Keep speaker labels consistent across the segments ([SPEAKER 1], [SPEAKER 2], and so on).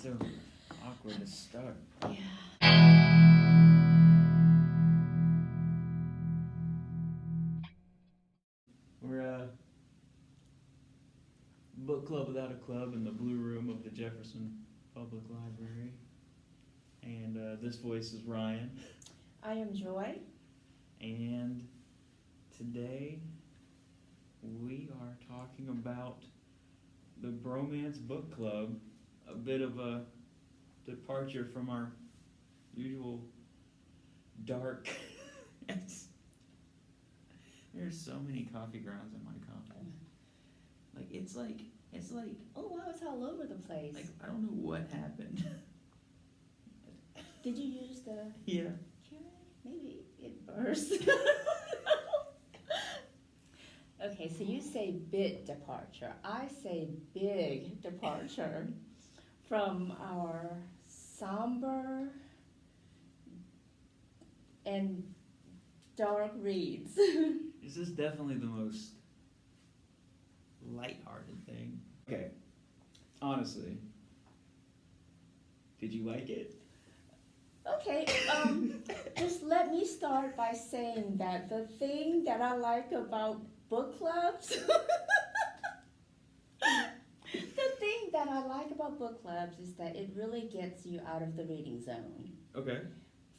[SPEAKER 1] So awkward to start.
[SPEAKER 2] Yeah.
[SPEAKER 1] We're book club without a club in the blue room of the Jefferson Public Library. And this voice is Ryan.
[SPEAKER 2] I am Joy.
[SPEAKER 1] And today we are talking about the Bromance Book Club, a bit of a departure from our usual dark. There's so many coffee grounds in my coffee. Like it's like
[SPEAKER 2] Oh wow, it's all over the place.
[SPEAKER 1] like I don't know what happened.
[SPEAKER 2] Did you use the
[SPEAKER 1] Yeah.
[SPEAKER 2] Keurig? Maybe it burst. Okay, so you say bit departure. I say big departure from our somber and dark reads.
[SPEAKER 1] This is definitely the most lighthearted thing. Okay. Honestly. Did you like it?
[SPEAKER 2] Okay, just let me start by saying that the thing that I like about book clubs, the thing that I like about book clubs is that it really gets you out of the reading zone.
[SPEAKER 1] Okay.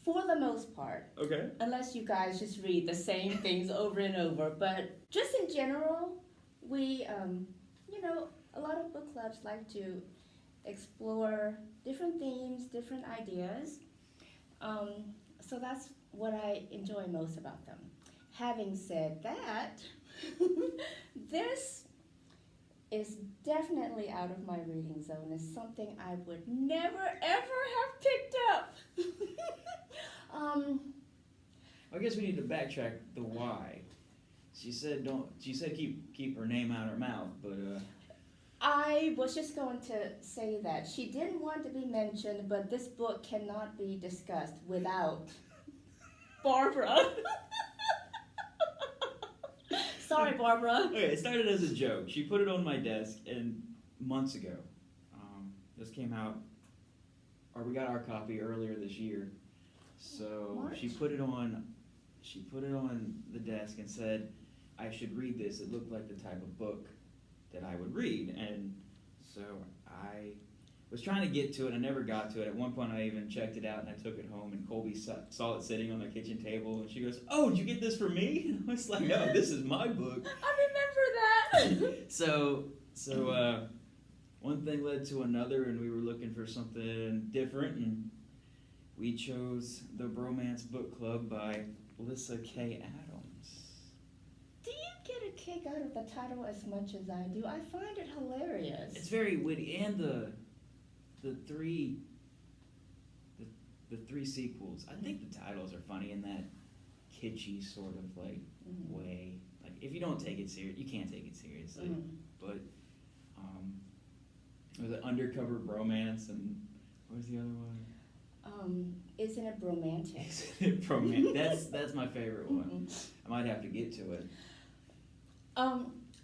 [SPEAKER 2] For the most part.
[SPEAKER 1] Okay.
[SPEAKER 2] Unless you guys just read the same things over and over. But just in general, we, a lot of book clubs like to explore different themes, different ideas. So that's what I enjoy most about them. Having said that, this is definitely out of my reading zone. It's something I would never ever have picked up.
[SPEAKER 1] I guess we need to backtrack the why. She said keep her name out of her mouth, but
[SPEAKER 2] I was just going to say that she didn't want to be mentioned, but this book cannot be discussed without Barbara. Sorry, Barbara.
[SPEAKER 1] okay, it started as a joke. She put it on my desk and months ago. This came out, or we got our copy earlier this year. So
[SPEAKER 2] March?
[SPEAKER 1] she put it on the desk and said I should read this. It looked like the type of book that I would read, and so I was trying to get to it. I never got to it. At one point I even checked it out and I took it home, and Colby saw it sitting on the kitchen table, and she goes, "Oh, did you get this for me?" And I was like, "No, this is my book."
[SPEAKER 2] I remember that.
[SPEAKER 1] So one thing led to another, and we were looking for something different, and we chose the Bromance Book Club by Alyssa K. Adams.
[SPEAKER 2] Do you get a kick out of the title as much as I do? I find it hilarious.
[SPEAKER 1] It's very witty, and the three sequels. I think the titles are funny in that kitschy sort of like way. Like if you don't take it serious, you can't take it seriously. But was it Undercover Bromance, and what was the other one?
[SPEAKER 2] Isn't it romantic?
[SPEAKER 1] That's my favorite one. I might have to get to it.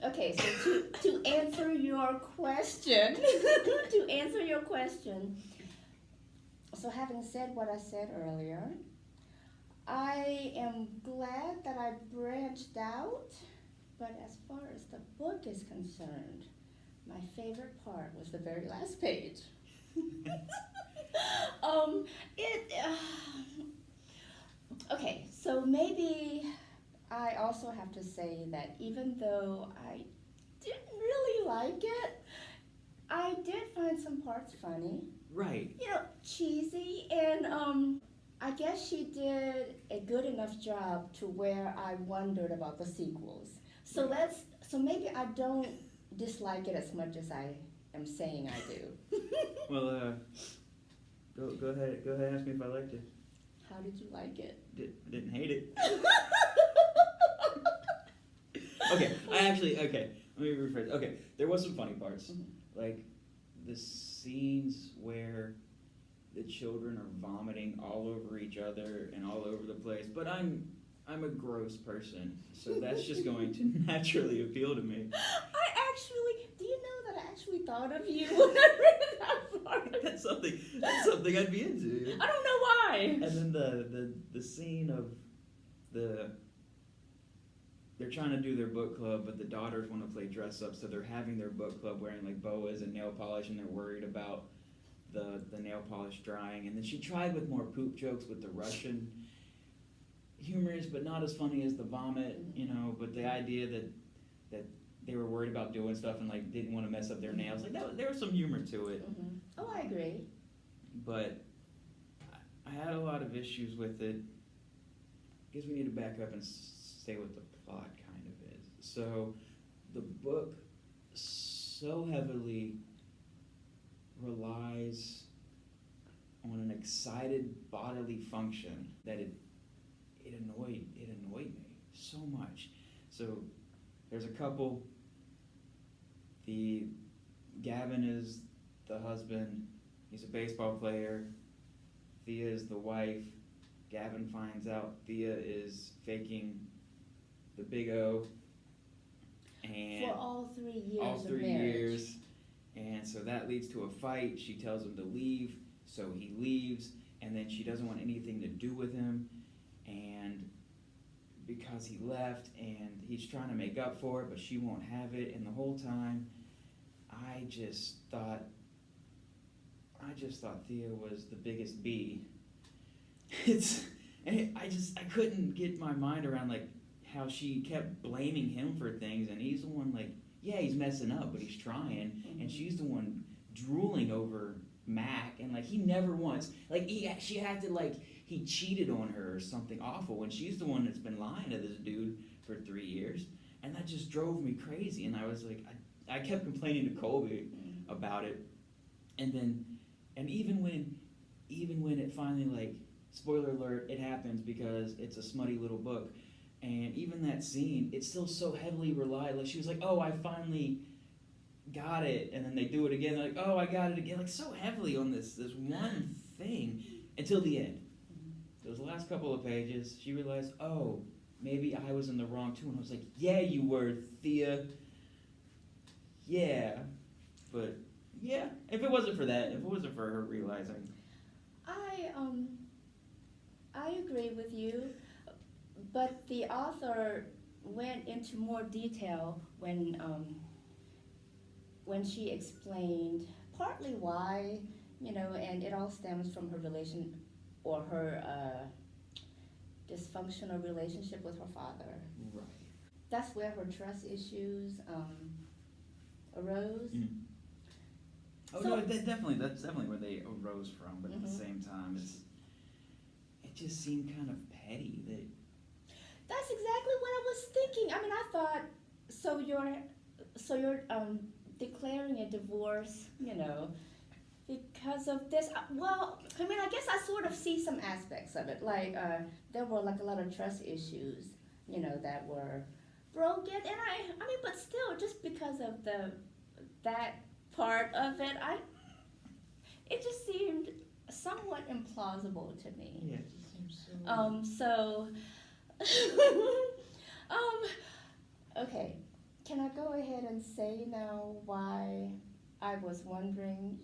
[SPEAKER 2] Okay, so to answer your question, so having said what I said earlier, I am glad that I branched out, but as far as the book is concerned, my favorite part was the very last page. Okay, so maybe I also have to say that even though I didn't really like it, I did find some parts funny.
[SPEAKER 1] Right.
[SPEAKER 2] Cheesy, and I guess she did a good enough job to where I wondered about the sequels. So maybe I don't dislike it as much as I am saying I do.
[SPEAKER 1] Well, go ahead and ask me if I liked it.
[SPEAKER 2] How did you like it?
[SPEAKER 1] I didn't hate it. Okay, let me rephrase. Okay, there was some funny parts. Like the scenes where the children are vomiting all over each other and all over the place. But I'm a gross person, so that's just going to naturally appeal to me.
[SPEAKER 2] Do you know that I actually thought of you when I read that part?
[SPEAKER 1] That's something I'd be into.
[SPEAKER 2] I don't know why.
[SPEAKER 1] And then the scene of they're trying to do their book club, but the daughters want to play dress up, so they're having their book club wearing like boas and nail polish, and they're worried about the nail polish drying. And then she tried with more poop jokes with the Russian humorous, but not as funny as the vomit, but the idea that they were worried about doing stuff and like didn't want to mess up their nails, like there was some humor to it.
[SPEAKER 2] Mm-hmm. Oh, I agree.
[SPEAKER 1] But I had a lot of issues with it. I guess we need to back up and say what the plot kind of is. So the book so heavily relies on an excited bodily function that it annoyed me so much. So there's a couple. Gavin is the husband. He's a baseball player. Thea is the wife. Gavin finds out Thea is faking the big O. And
[SPEAKER 2] for all 3 years
[SPEAKER 1] all
[SPEAKER 2] of
[SPEAKER 1] 3
[SPEAKER 2] marriage.
[SPEAKER 1] years. And so that leads to a fight. She tells him to leave, so he leaves, and then she doesn't want anything to do with him. And because he left, and he's trying to make up for it, but she won't have it. And the whole time, I just thought Thea was the biggest bee. I couldn't get my mind around like how she kept blaming him for things, and he's the one like, yeah, he's messing up, but he's trying, and she's the one drooling over Mac, and like he never once like she acted like he cheated on her or something awful, when she's the one that's been lying to this dude for 3 years, and that just drove me crazy. And I was like, I kept complaining to Colby about it, and even when it finally, like, spoiler alert, it happens because it's a smutty little book. And even that scene, it's still so heavily relied. Like, she was like, oh, I finally got it. And then they do it again. They're like, oh, I got it again. Like, so heavily on this one thing until the end. Those last couple of pages, she realized, oh, maybe I was in the wrong too. And I was like, yeah, you were, Thea. Yeah. But, yeah, if it wasn't for that, if it wasn't for her realizing.
[SPEAKER 2] I agree with you. But the author went into more detail when she explained partly why, and it all stems from her dysfunctional relationship with her father.
[SPEAKER 1] Right.
[SPEAKER 2] That's where her trust issues arose.
[SPEAKER 1] Mm. Oh,
[SPEAKER 2] So,
[SPEAKER 1] no, that's definitely where they arose from. But at the
[SPEAKER 2] Mhm.
[SPEAKER 1] same time, it just seemed kind of petty that.
[SPEAKER 2] That's exactly what I was thinking. I mean, I thought, so you're declaring a divorce, because of this. Well, I mean, I guess I sort of see some aspects of it. Like, there were like a lot of trust issues, that were broken. And I mean, but still, just because of that part of it, it just seemed somewhat implausible to me.
[SPEAKER 1] Yeah, it just seems so.
[SPEAKER 2] Okay, can I go ahead and say now why I was wondering,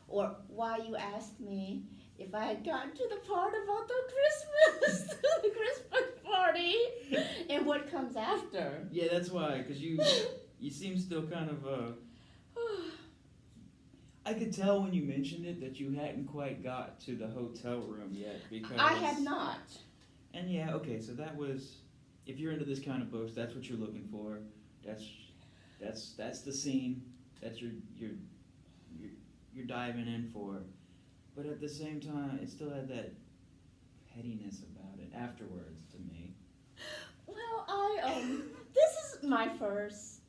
[SPEAKER 2] or why you asked me if I had gotten to the part about the Christmas party, and what comes after?
[SPEAKER 1] Yeah, that's why, because you seem still kind of. I could tell when you mentioned it that you hadn't quite got to the hotel room yet, because
[SPEAKER 2] I had not.
[SPEAKER 1] And yeah, okay, so that was, if you're into this kind of books, that's what you're looking for. That's the scene that you're diving in for. But at the same time, it still had that pettiness about it afterwards to me.
[SPEAKER 2] Well, this is my first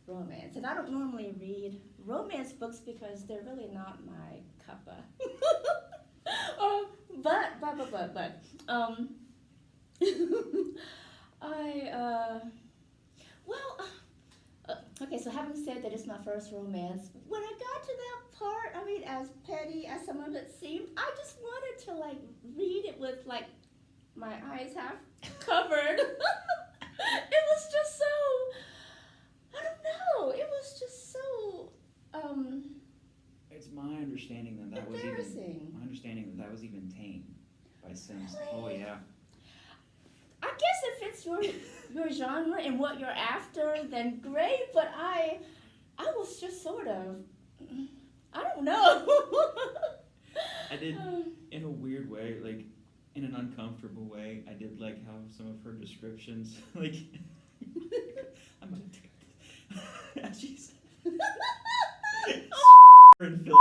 [SPEAKER 2] romance, and I don't normally read romance books because they're really not my cuppa. Okay, so having said that it's my first romance, when I got to that part, I mean, as petty as some of it seemed, I just wanted to, like, read it with, like, my eyes half covered. It was just so, I don't know, it was just so,
[SPEAKER 1] my understanding that that was
[SPEAKER 2] Embarrassing.
[SPEAKER 1] was even tame by Sims.
[SPEAKER 2] Really?
[SPEAKER 1] Oh yeah.
[SPEAKER 2] I guess if it's your genre and what you're after, then great. But I was just sort of, I don't know.
[SPEAKER 1] I did, in a weird way, like in an uncomfortable way. I did like how some of her descriptions, like, I'm gonna take this. She's and Phil.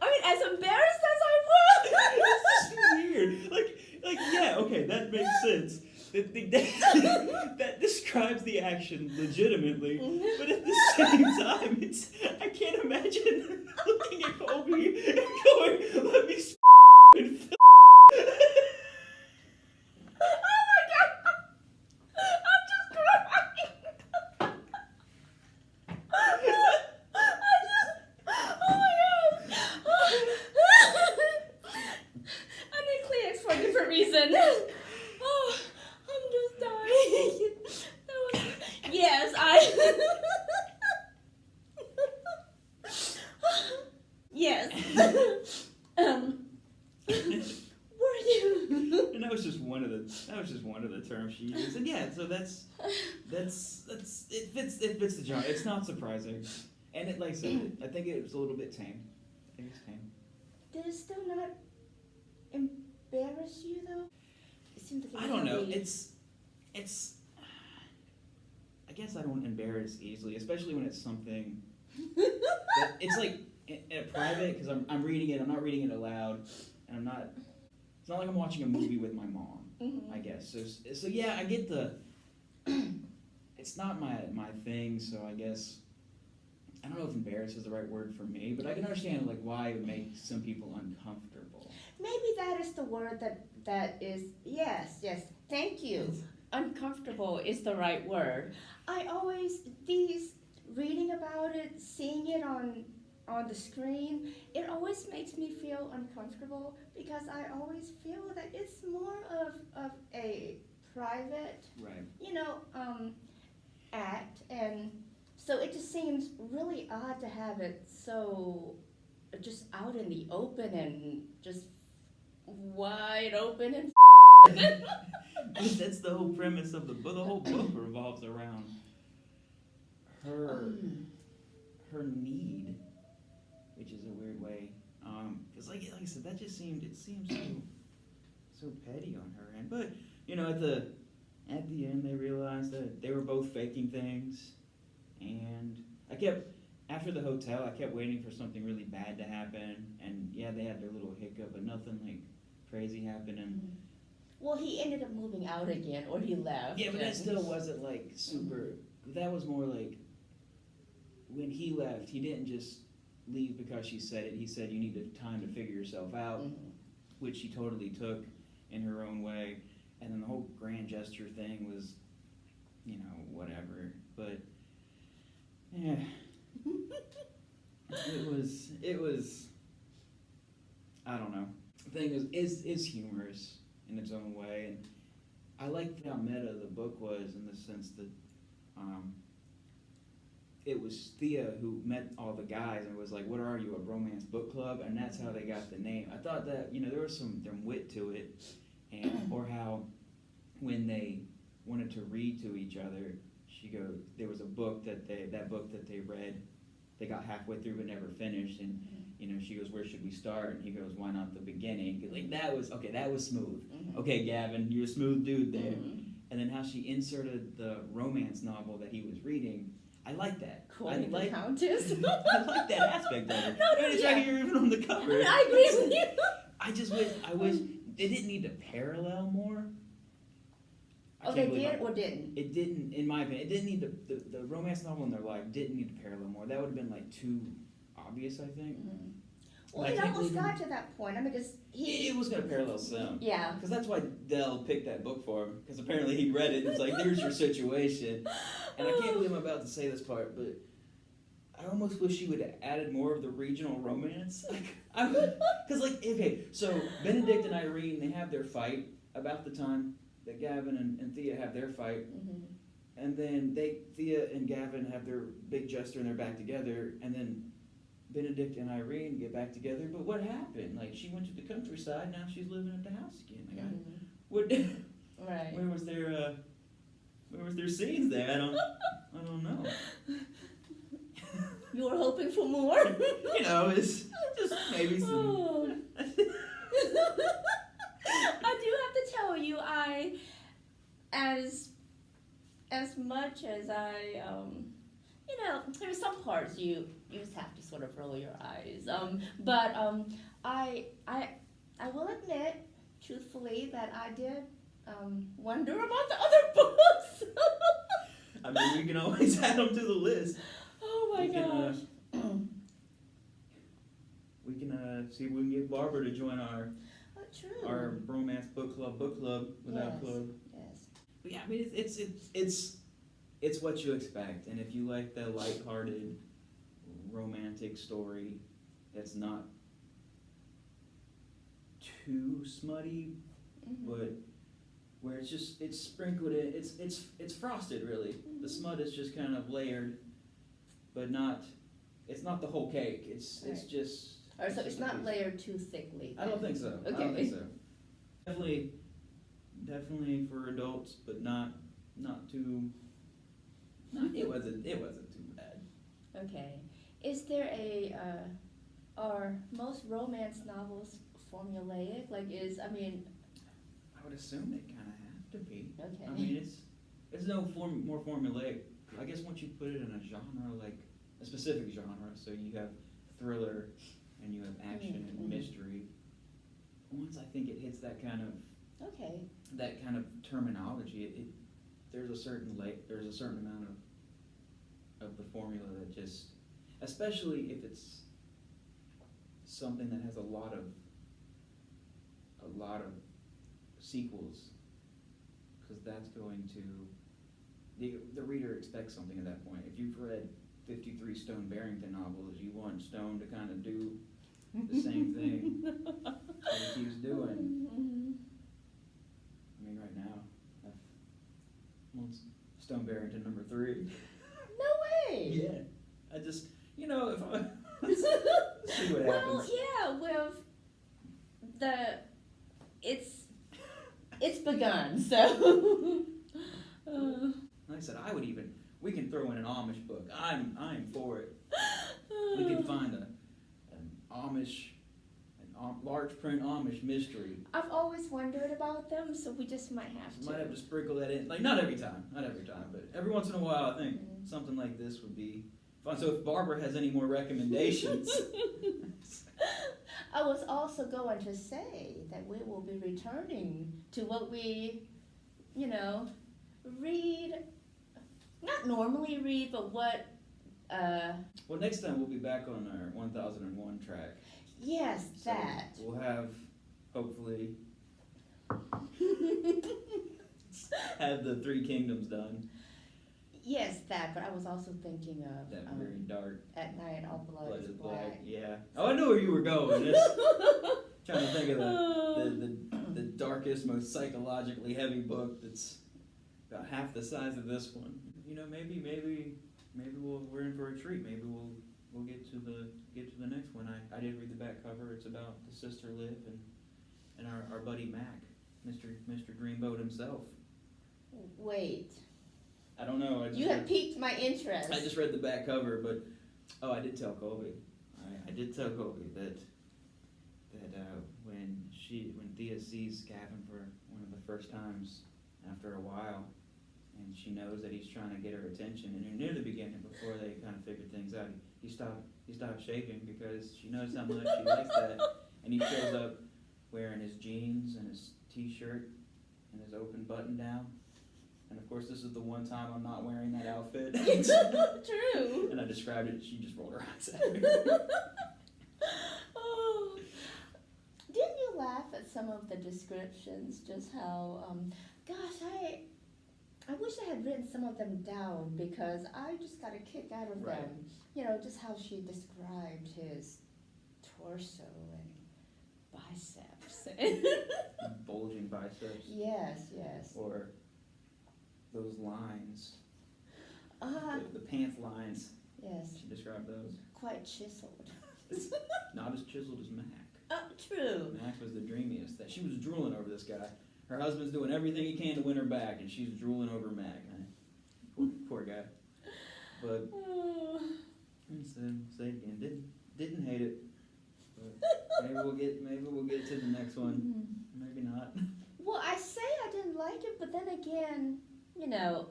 [SPEAKER 2] I mean, as embarrassed as I was.
[SPEAKER 1] It's just weird. Like, yeah, okay, that makes sense. That describes the action legitimately, but at the same time, I can't imagine looking at Colby and going, "Let me and Phil."
[SPEAKER 2] Oh my god! I'm just crying. Oh my god! I need Kleenex for a different reason. Oh, I'm just dying. That was, yes, yes. Were you?
[SPEAKER 1] And that was just one of the terms she used. And yeah, so that's it fits the genre. It's not surprising, and it, like I said, I think it was a little bit tame. I think it's tame.
[SPEAKER 2] Did it still not embarrass you though? It seemed like
[SPEAKER 1] I don't know. It's. I guess I don't embarrass easily, especially when it's something. That, it's like in a private, because I'm reading it. I'm not reading it aloud, and I'm not. It's not like I'm watching a movie with my mom. I guess. So yeah, I get the. It's not my thing, so I guess. I don't know if embarrass is the right word for me, but I can understand like why it makes some people uncomfortable.
[SPEAKER 2] Maybe that is the word that is yes. Thank you. Uncomfortable is the right word. I always reading about it, seeing it on the screen, it always makes me feel uncomfortable because I always feel that it's more of a private,
[SPEAKER 1] Right.
[SPEAKER 2] act, and so it just seems really odd to have it so just out in the open and just wide open and
[SPEAKER 1] That's the whole premise of the book. The whole book revolves around her need, which is a weird way. Because like I said, that just seemed so petty on her end. But at the end, they realized that they were both faking things, and after the hotel, I kept waiting for something really bad to happen, and yeah, they had their little hiccup, but nothing like crazy happened. And
[SPEAKER 2] well, he ended up moving out again, or he left.
[SPEAKER 1] yeah, but that still wasn't like super. That was more like when he left, he didn't just leave because she said it. He said you need time to figure yourself out, which she totally took in her own way. And then the whole grand gesture thing was, whatever. But yeah, it was. I don't know. The thing is humorous in its own way, and I liked how meta the book was in the sense that it was Thea who met all the guys and was like, "What are you, a Bromance book club?" And that's how they got the name. I thought that there was some wit to it, and or how when they wanted to read to each other, there was a book that they read, they got halfway through but never finished, and she goes, "Where should we start?" And he goes, "Why not the beginning?" Like that was smooth. Okay, Gavin, you're a smooth dude there. And then how she inserted the romance novel that he was reading, I like that.
[SPEAKER 2] Quoting the Countess.
[SPEAKER 1] I like that aspect of it. It's right here even on the cover.
[SPEAKER 2] I agree with you.
[SPEAKER 1] I wish it didn't need to parallel more.
[SPEAKER 2] They did or didn't?
[SPEAKER 1] It didn't, in my opinion. It didn't need the romance novel in their life didn't need to parallel more. That would have been like too obvious, I think.
[SPEAKER 2] Well, it almost got to that point. I mean, because
[SPEAKER 1] it was going to parallel some.
[SPEAKER 2] Yeah.
[SPEAKER 1] Because that's why Dell picked that book for him. Because apparently he read it and it's like, there's your situation. And I can't believe I'm about to say this part, but I almost wish she would have added more of the regional romance. Because, okay, so Benedict and Irene, they have their fight about the time that Gavin and Thea have their fight. and then Thea and Gavin have their big gesture and they're back together, and then Benedict and Irene get back together. But what happened? Like, she went to the countryside, now she's living at the house again. Like, what?
[SPEAKER 2] Right.
[SPEAKER 1] Where was their scenes there? I don't know.
[SPEAKER 2] You were hoping for more?
[SPEAKER 1] You know, it's just maybe some.
[SPEAKER 2] Oh. I do have to tell you, as much as I, there's some parts you just have to sort of roll your eyes. But I will admit, truthfully, that I did wonder about the other books.
[SPEAKER 1] I mean, we can always add them to the list.
[SPEAKER 2] Oh my gosh.
[SPEAKER 1] We can see if we can get Barbara to join our Bromance book club without club.
[SPEAKER 2] Yes.
[SPEAKER 1] But yeah, I mean, it's what you expect, and if you like the lighthearted, romantic story that's not too smutty, but where it's sprinkled in, it's frosted really. The smut is just kind of layered, but it's not the whole cake. It's just.
[SPEAKER 2] Or so it's not layered too thickly.
[SPEAKER 1] I don't think so.
[SPEAKER 2] Okay.
[SPEAKER 1] I don't think so. Definitely for adults, but not too. It wasn't too bad.
[SPEAKER 2] Okay. Is there are most romance novels formulaic?
[SPEAKER 1] I would assume they kind of have to be.
[SPEAKER 2] Okay.
[SPEAKER 1] I mean, it's no more formulaic. I guess once you put it in a genre, like a specific genre, so you have thriller and you have action and mystery. Once I think it hits that kind of terminology, there's a certain amount of the formula that just, especially if it's something that has a lot of sequels, because that's going to the reader expects something at that point. If you've read 53 Stone Barrington novels, you want Stone to kind of do the same thing that he keeps doing. I mean, right now, I'm on Stone Barrington number 3.
[SPEAKER 2] No way!
[SPEAKER 1] Yeah. I just, if I see what happens.
[SPEAKER 2] It's begun, so.
[SPEAKER 1] Like I said, we can throw in an Amish book. I'm for it. We can find an large print Amish mystery.
[SPEAKER 2] I've always wondered about them, so we just might have to.
[SPEAKER 1] Might have to sprinkle that in. Like, not every time, but every once in a while, I think something like this would be fun. So if Barbara has any more recommendations.
[SPEAKER 2] I was also going to say that we will be returning to what we, read, not normally read, but what.
[SPEAKER 1] Well, next time we'll be back on our 1001 track.
[SPEAKER 2] Yes, so that.
[SPEAKER 1] We'll have, hopefully, have the Three Kingdoms done.
[SPEAKER 2] Yes, that, but I was also thinking of
[SPEAKER 1] that very dark.
[SPEAKER 2] At Night All Blood is Black.
[SPEAKER 1] Yeah. Oh, I knew where you were going. Trying to think of the darkest, most psychologically heavy book that's about half the size of this one. Maybe we're in for a treat. Maybe we'll get to the next one. I did read the back cover. It's about the sister Liv and our buddy Mac, Mr. Dreamboat himself.
[SPEAKER 2] Wait.
[SPEAKER 1] I don't know.
[SPEAKER 2] You have piqued my interest.
[SPEAKER 1] I just read the back cover, but I did tell Colby. I did tell Colby that when Thea sees Gavin for one of the first times after a while, and she knows that he's trying to get her attention, and near the beginning, before they kind of figured things out, he stopped shaving because she knows how much she likes that, and he shows up wearing his jeans and his t-shirt and his open button down. And of course, this is the one time I'm not wearing that outfit.
[SPEAKER 2] True.
[SPEAKER 1] And I described it, she just rolled her eyes at me.
[SPEAKER 2] Oh. Didn't you laugh at some of the descriptions? Just how, I wish I had written some of them down because I just got a kick out of them. Just how she described his torso and biceps.
[SPEAKER 1] Bulging biceps.
[SPEAKER 2] Yes.
[SPEAKER 1] Or those lines the pants lines.
[SPEAKER 2] Yes.
[SPEAKER 1] She described those.
[SPEAKER 2] Quite chiseled.
[SPEAKER 1] Not as chiseled as Mac.
[SPEAKER 2] True.
[SPEAKER 1] Mac was the dreamiest. That she was drooling over this guy. Her husband's doing everything he can to win her back, and she's drooling over Mac. Poor guy. But say it again. Didn't hate it. But maybe we'll get to the next one. Maybe not.
[SPEAKER 2] Well, I say I didn't like it, but then again, you know,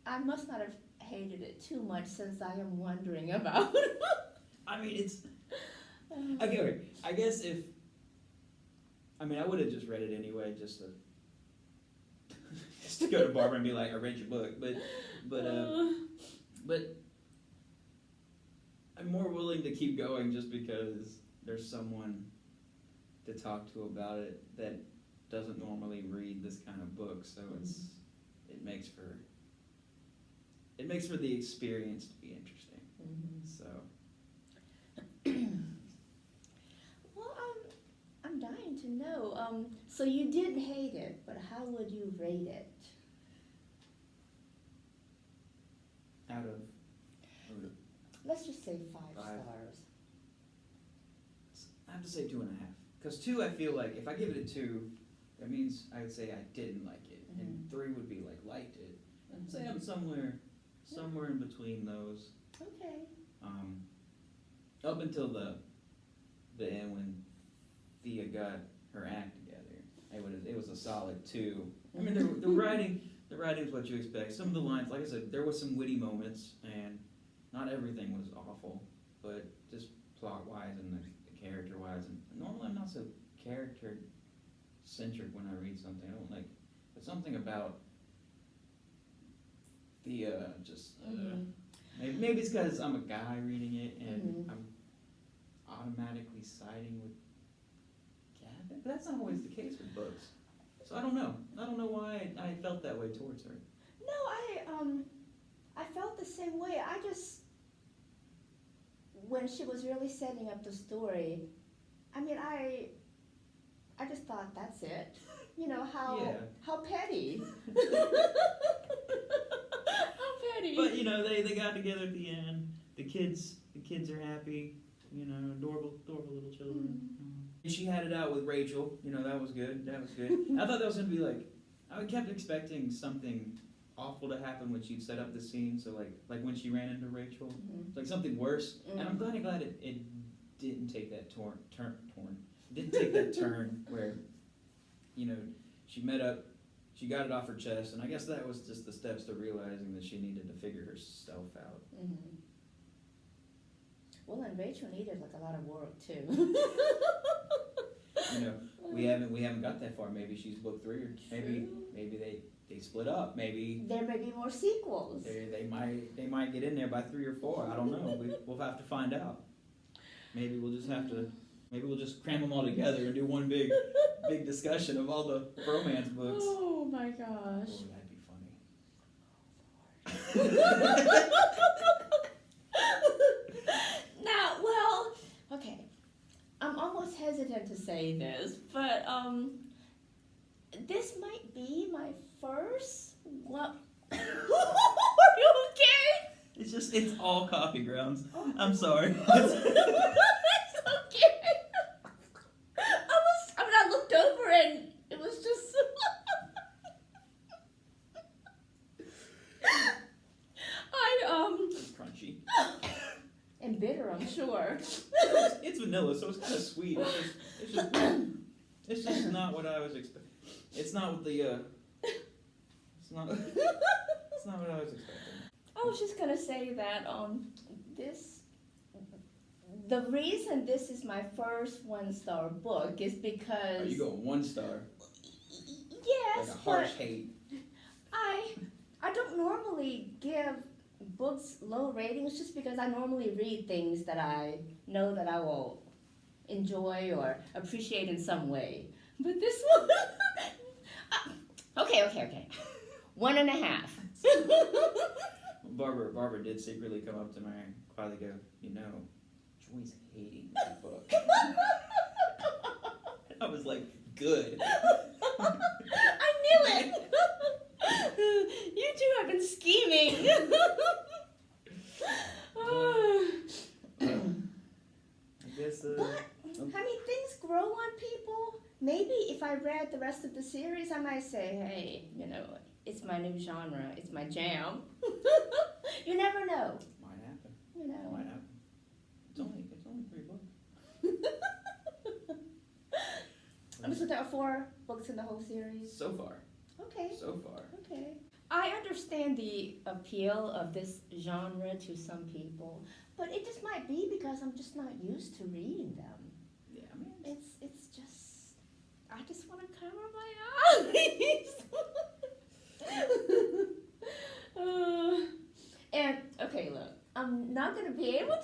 [SPEAKER 2] I must not have hated it too much since I am wondering about it.
[SPEAKER 1] I mean, it's okay. I guess I would have just read it anyway, just to go to Barbara and be like, I read your book, but I'm more willing to keep going just because there's someone to talk to about it that doesn't normally read this kind of book, so it makes for the experience to be interesting. So.
[SPEAKER 2] Well, I'm dying to know. So you did hate it, but how would you rate it?
[SPEAKER 1] Out of
[SPEAKER 2] Let's just say 5
[SPEAKER 1] 5.
[SPEAKER 2] stars.
[SPEAKER 1] I have to say 2.5. Because 2, I feel like if I give it a 2, that means I would say I didn't like it, and 3 would be like liked it. I'd say I'm somewhere in between those.
[SPEAKER 2] Okay.
[SPEAKER 1] Up until the end when Thea got her act together, it was a solid 2. I mean, the writing is what you expect. Some of the lines, like I said, there was some witty moments, and not everything was awful, but just plot-wise and the character-wise. And normally I'm not so character-centric when I read something. I don't like, but something about the maybe it's because I'm a guy reading it and I'm automatically siding with Gavin, but that's not always the case with books. So I don't know why I felt that way towards her.
[SPEAKER 2] No, I felt the same way. When she was really setting up the story, I mean, I just thought, that's it. You know, how petty. How petty.
[SPEAKER 1] But, you know, they got together at the end. The kids are happy. You know, adorable little children. She had it out with Rachel. You know, that was good. I thought that was going to be like, I kept expecting something awful to happen when she'd set up the scene. So like when she ran into Rachel, like something worse. And I'm glad it didn't take that turn. Didn't take that turn where, you know, she met up, she got it off her chest, and I guess that was just the steps to realizing that she needed to figure herself out.
[SPEAKER 2] Well, and Rachel needed like a lot of work too.
[SPEAKER 1] You know, we haven't got that far. Maybe she's book 3, or maybe they split up. Maybe
[SPEAKER 2] there may be more sequels.
[SPEAKER 1] They might get in there by 3 or 4. I don't know. We'll have to find out. Maybe we'll just cram them all together and do one big discussion of all the romance books.
[SPEAKER 2] Oh my gosh.
[SPEAKER 1] Oh, that'd be funny.
[SPEAKER 2] Now, well, okay. I'm almost hesitant to say this, but this might be my first one. Are you okay?
[SPEAKER 1] It's all coffee grounds. I'm sorry.
[SPEAKER 2] It's okay. I looked over and it was just
[SPEAKER 1] It's crunchy.
[SPEAKER 2] and bitter, I'm sure.
[SPEAKER 1] It's vanilla, so it's kind of sweet. It's just not what I was expecting. It's not what it's not what I was expecting.
[SPEAKER 2] I was just gonna say that the reason this is my first 1-star book is because
[SPEAKER 1] Are you going 1 star?
[SPEAKER 2] yes,
[SPEAKER 1] Like a harsh
[SPEAKER 2] but
[SPEAKER 1] hate.
[SPEAKER 2] I don't normally give books low ratings just because I normally read things that I know that I will enjoy or appreciate in some way. But this one, okay, 1.5.
[SPEAKER 1] Barbara did secretly come up to me and quietly go, you know, Joy's hating the book. I was like, good.
[SPEAKER 2] I knew it. You two have been scheming.
[SPEAKER 1] awesome.
[SPEAKER 2] I mean, things grow on people. Maybe if I read the rest of the series, I might say, hey, it's my new genre. It's my jam. You never know.
[SPEAKER 1] Might happen.
[SPEAKER 2] Might
[SPEAKER 1] happen. It's only 3 books.
[SPEAKER 2] So there are 4 books in the whole series.
[SPEAKER 1] So far.
[SPEAKER 2] Okay.
[SPEAKER 1] Okay.
[SPEAKER 2] I understand the appeal of this genre to some people, but it just might be because I'm just not used to reading them.
[SPEAKER 1] Yeah, I mean,
[SPEAKER 2] It's just, I just want to cover my eyes. And okay, look, I'm not gonna be able